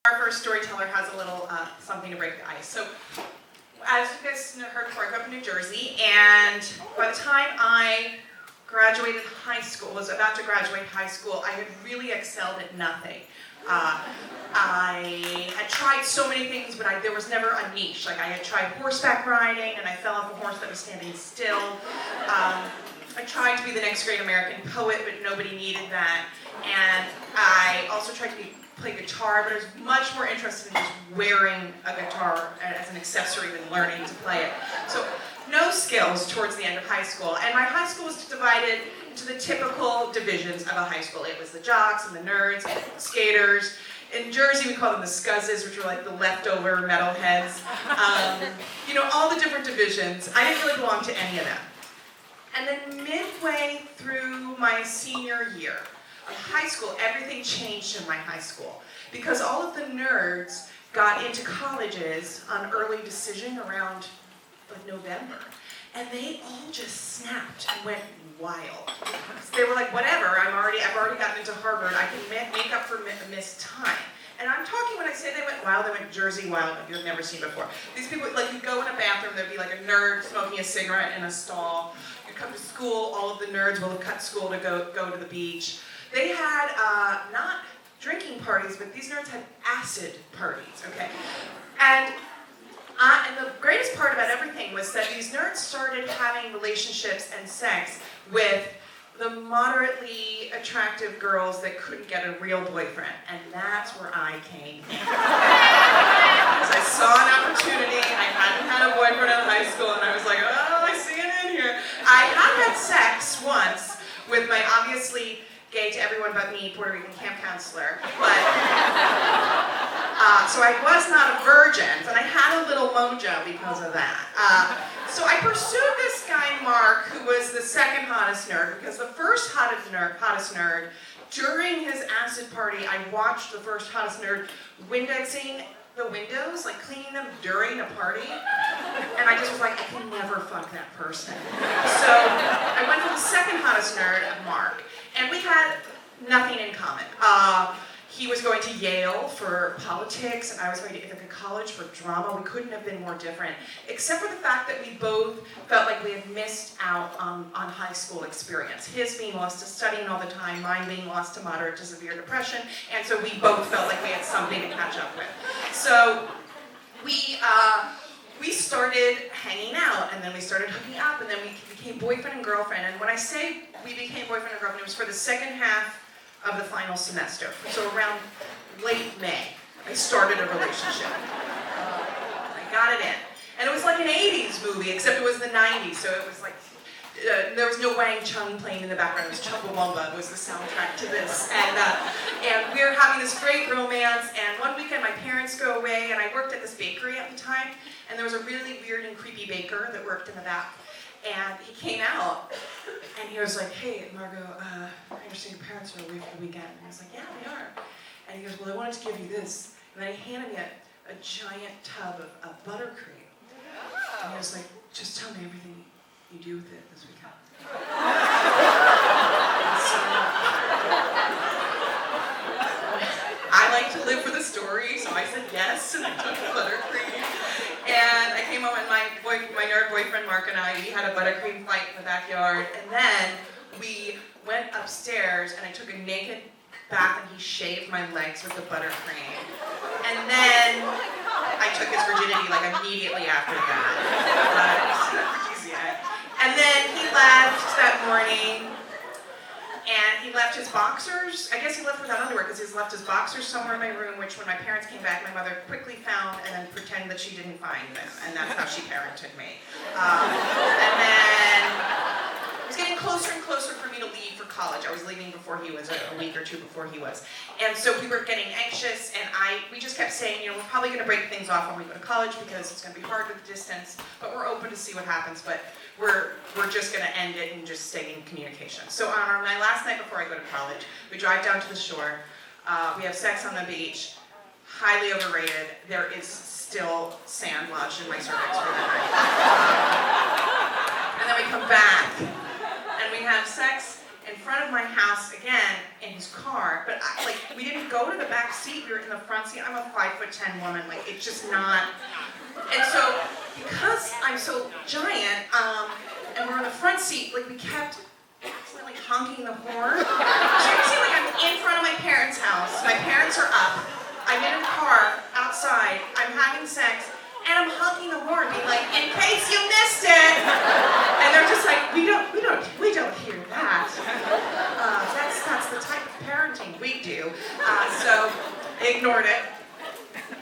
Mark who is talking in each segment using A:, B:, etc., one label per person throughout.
A: Our first storyteller has a little something to break the ice. So, as you guys heard before, I grew up in New Jersey, and by the time I graduated high school, was about to graduate high school, I had really excelled at nothing. I had tried so many things, but there was never a niche. Like, I had tried horseback riding, and I fell off a horse that was standing still. I tried to be the next great American poet, but nobody needed that. And I also tried to play guitar, but I was much more interested in just wearing a guitar as an accessory than learning to play it. So no skills towards the end of high school. And my high school was divided into the typical divisions of a high school. It was the jocks and the nerds and the skaters. In Jersey, we call them the scuzzes, which were like the leftover metalheads. You know, all the different divisions. I didn't really belong to any of them. And then midway through my senior year of high school, everything changed in my high school. Because all of the nerds got into colleges on early decision around like November. And they all just snapped and went wild. They were like, whatever, I've already gotten into Harvard, I can make up for missed time. And I'm talking, when I say they went wild, they went Jersey wild, that you've never seen before. These people, like, you'd go in a bathroom, there'd be like a nerd smoking a cigarette in a stall. You'd come to school, all of the nerds will have cut school to go to the beach. They had, not drinking parties, but these nerds had acid parties, okay? And the greatest part about everything was that these nerds started having relationships and sex with the moderately attractive girls that couldn't get a real boyfriend. And that's where I came in. Because I saw an opportunity, I hadn't had a boyfriend in high school, and I was like, oh, I see it in here. I had sex once with my obviously gay to everyone but me Puerto Rican camp counselor, but so I was not a virgin, and I had a little mojo because of that. So I pursued this guy, Mark, who was the second hottest nerd, because the first hottest nerd, during his acid party, I watched the first hottest nerd Windexing the windows, like cleaning them during a party, and I just was like, I can never fuck that person. So I went for the second hottest nerd, Mark, and we had nothing in common. He was going to Yale for politics, and I was going to Ithaca College for drama. We couldn't have been more different, except for the fact that we both felt like we had missed out on high school experience. His being lost to studying all the time, mine being lost to moderate to severe depression, and so we both felt like we had something to catch up with. So we started hanging out, and then we started hooking up, and then we became boyfriend and girlfriend. And when I say we became boyfriend and girlfriend, it was for the second half of the final semester. So around late May, I started a relationship. I got it in. And it was like an 80s movie, except it was the 90s, so it was like, there was no Wang Chung playing in the background, it was Chumbawamba was the soundtrack to this. And we were having this great romance, and one weekend my parents go away, and I worked at this bakery at the time, and there was a really weird and creepy baker that worked in the back. And he came out, and he was like, hey, Margot, I understand your parents are away for the weekend. And I was like, yeah, they are. And he goes, well, I wanted to give you this. And then he handed me a giant tub of buttercream. And he was like, just tell me everything you do with it this weekend. So, I like to live for the story, so I said yes, and I took the buttercream. And I came home, and my nerd boyfriend Mark and I, we had a buttercream fight in the backyard, and then we went upstairs, and I took a naked bath, and he shaved my legs with the buttercream. And then I took his virginity like immediately after that. And then he left that morning, and he left his boxers. I guess he left without underwear because he left his boxers somewhere in my room, which when my parents came back, my mother quickly found and then pretended that she didn't find them. And that's how she parented me. And then it was getting closer and closer for me to leave for college. I was leaving before he was, a week or two before he was. And so we were getting anxious, and we just kept saying, you know, we're probably going to break things off when we go to college because it's going to be hard with the distance, but we're open to see what happens. But we're just going to end it and just stay in communication. So on my last night before I go to college, we drive down to the shore. We have sex on the beach. Highly overrated. There is still sand lodged in my cervix for the night. And then we come back, and we have sex, in front of my house again in his car, but we didn't go to the back seat, we were in the front seat. I'm a 5'10" woman, it's just not. And so, because I'm so giant, and we're in the front seat, we kept accidentally honking the horn. So you can see, I'm in front of my parents' house. My parents are up. I'm in a car outside. I'm having sex, and I'm honking the horn, being like, "In case you missed it." And they're just like, "We don't hear that. That's the type of parenting we do." So they ignored it.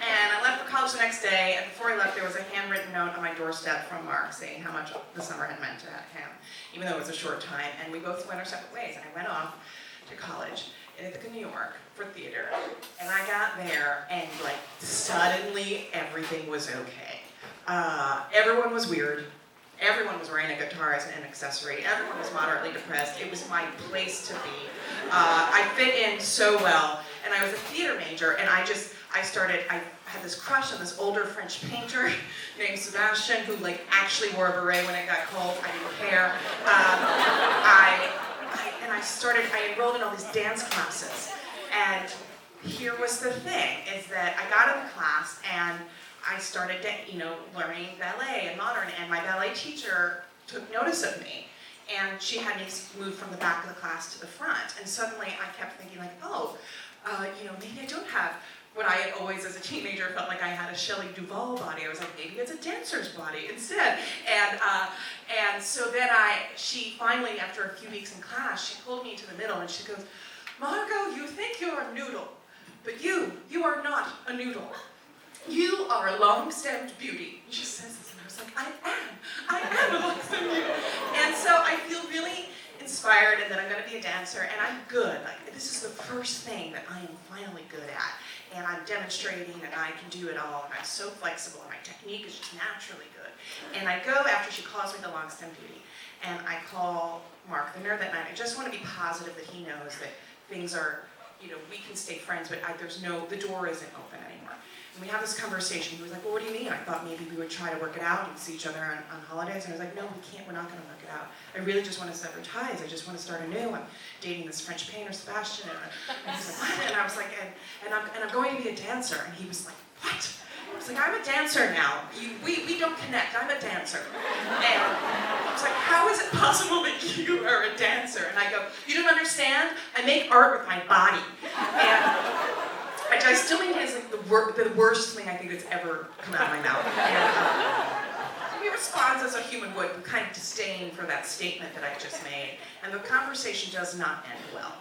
A: And I left for college the next day, and before I left, there was a handwritten note on my doorstep from Mark saying how much the summer had meant to him, even though it was a short time. And we both went our separate ways, and I went off to college in Ithaca, New York, for theater. And I got there, and suddenly everything was okay. Everyone was weird. Everyone was wearing a guitar as an accessory. Everyone was moderately depressed. It was my place to be. I fit in so well, and I was a theater major, and I had this crush on this older French painter named Sebastian, who actually wore a beret when it got cold. I didn't care. I enrolled in all these dance classes, and here was the thing, is that I got in the class, and I started learning ballet and modern, and my ballet teacher took notice of me, and she had me move from the back of the class to the front, and suddenly I kept thinking maybe I don't have what I had always as a teenager felt like I had a Shelley Duvall body. I was like, maybe it's a dancer's body instead. And so then she finally, after a few weeks in class, she pulled me to the middle and she goes, "Margot, you think you're a noodle, but you are not a noodle. You are a long-stemmed beauty." And she says this, and I was like, I am a long-stemmed beauty. And so I feel really inspired, and that I'm going to be a dancer, and I'm good. This is the first thing that I am finally good at, and I'm demonstrating, and I can do it all, and I'm so flexible, and my technique is just naturally good. And I go after she calls me the long-stem beauty, and I call Mark the nerd that night. I just want to be positive that he knows that things are, we can stay friends, but the door isn't open anymore. And we have this conversation. He was like, "Well, what do you mean?" I thought maybe we would try to work it out and see each other on holidays. And I was like, "No, we can't. We're not going to work it out. I really just want to sever ties. I just want to start anew. I'm dating this French painter, Sebastian." And he was like, "What?" And I was like, and I'm going to be a dancer. And he was like, "What?" I was like, "I'm a dancer now. We don't connect. I'm a dancer." And I was like, "How is it possible that you are a dancer?" And I go, "You don't understand? I make art with my body." And I still think it's the worst thing I think that's ever come out of my mouth. And he responds as a human would, with kind of disdain for that statement that I just made. And the conversation does not end well.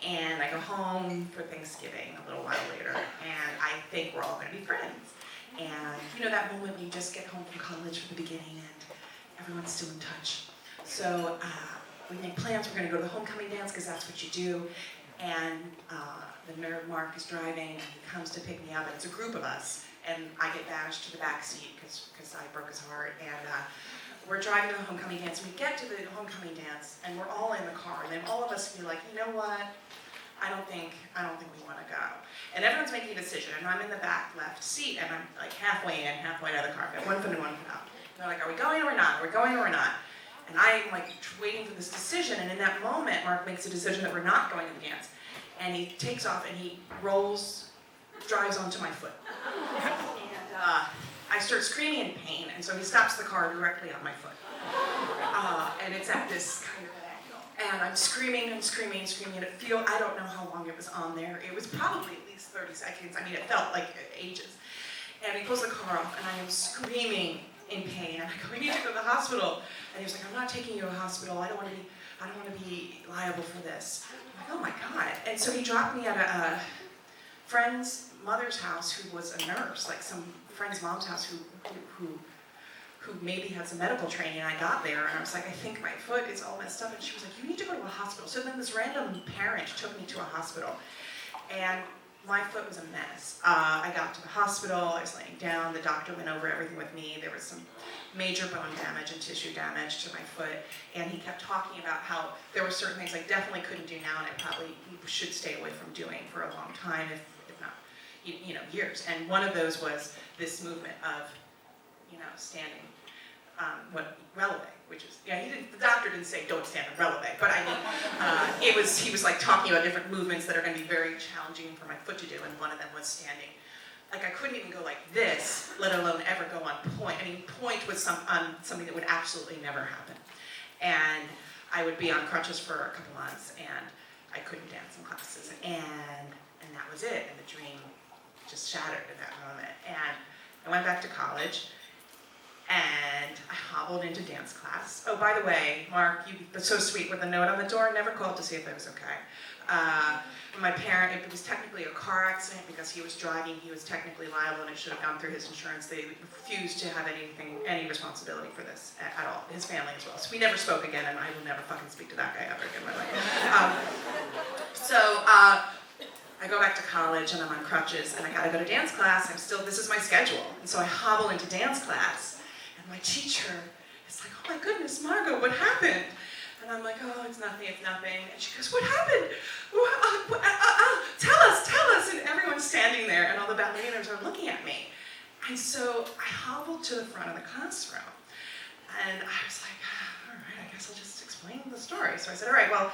A: And I go home for Thanksgiving a little while later, and I think we're all going to be friends. And that moment when you just get home from college for the beginning and everyone's still in touch. So we make plans. We're going to go to the homecoming dance because that's what you do. And the nerd Mark is driving, and he comes to pick me up, and it's a group of us, and I get badged to the back seat because I broke his heart, and we're driving to the homecoming dance, and we get to the homecoming dance, and we're all in the car, and then all of us feel like, you know what, I don't think we want to go. And everyone's making a decision, and I'm in the back left seat, and I'm halfway in, halfway out of the car, I've got one foot in, one foot out. And they're like, "Are we going or we're not? Are we going or we're not?" And I'm waiting for this decision, and in that moment, Mark makes a decision that we're not going to the dance. And he takes off and he drives onto my foot. And I start screaming in pain, and so he stops the car directly on my foot. And it's at this kind of an angle. And I'm screaming and screaming and screaming, and I don't know how long it was on there. It was probably at least 30 seconds. I mean, it felt like ages. And he pulls the car off, and I am screaming in pain. And I go, "We need to go to the hospital." And he was like, "I'm not taking you to a hospital. I don't want to be liable for this." I'm like, "Oh my God." And so he dropped me at a friend's mother's house who was a nurse, some friend's mom's house who maybe had some medical training. And I got there, and I was like, "I think my foot is all messed up." And she was like, "You need to go to a hospital." So then this random parent took me to a hospital, and my foot was a mess. I got to the hospital, I was laying down, the doctor went over everything with me. There was some major bone damage and tissue damage to my foot, and he kept talking about how there were certain things I definitely couldn't do now, and I probably should stay away from doing for a long time, if not, years. And one of those was this movement of, standing, releve, which is, the doctor didn't say don't stand in releve, but I mean, he was like talking about different movements that are going to be very challenging for my foot to do, and one of them was standing. Like I couldn't even go like this, let alone ever go on point. I mean, point was something that would absolutely never happen. And I would be on crutches for a couple months, and I couldn't dance in classes, and that was it. And the dream just shattered at that moment. And I went back to college, and I hobbled into dance class. Oh, by the way, Mark, you were so sweet with a note on the door. Never called to see if I was okay. My parent, it was technically a car accident because he was driving. He was technically liable, and it should have gone through his insurance. They refused to have any responsibility for this at all. His family as well. So we never spoke again, and I will never fucking speak to that guy ever again in my life. I go back to college, and I'm on crutches, and I gotta go to dance class. This is my schedule. And so I hobble into dance class, and my teacher is like, oh my goodness, Margot, what happened? And I'm like, oh, it's nothing. And she goes, what happened? Tell us. And everyone's standing there, and all the ballerinas are looking at me. And so I hobbled to the front of the classroom, and I was like, all right, I guess I'll just explain the story. So I said, all right, well,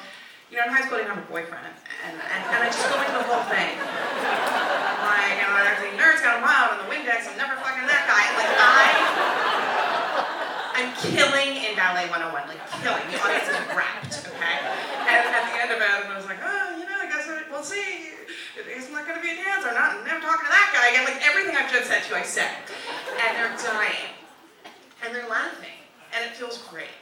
A: in high school I didn't have a boyfriend, and I just go into the whole thing. Like, the nerds got wild on the Windex, I'm never fucking that guy. Like, I'm killing in Ballet 101, like killing. The audience is wrapped, okay? And at the end of it, I was like, I guess we'll see. It's not gonna be a dance, I'm never talking to that guy again. Like, everything I've just said to you, I said. And they're dying. And they're laughing. And it feels great.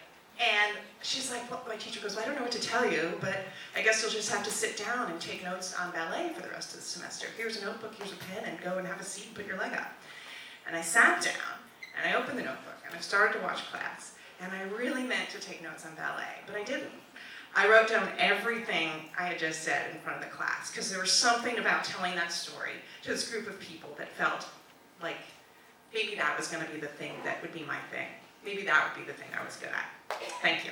A: And she's like, well, my teacher goes, well, I don't know what to tell you, but I guess you'll just have to sit down and take notes on ballet for the rest of the semester. Here's a notebook, here's a pen, and go and have a seat and put your leg up. And I sat down, and I opened the notebook, and I started to watch class, and I really meant to take notes on ballet, but I didn't. I wrote down everything I had just said in front of the class, because there was something about telling that story to this group of people that felt like maybe that was going to be the thing that would be my thing. Maybe that would be the thing I was good at. Thank you.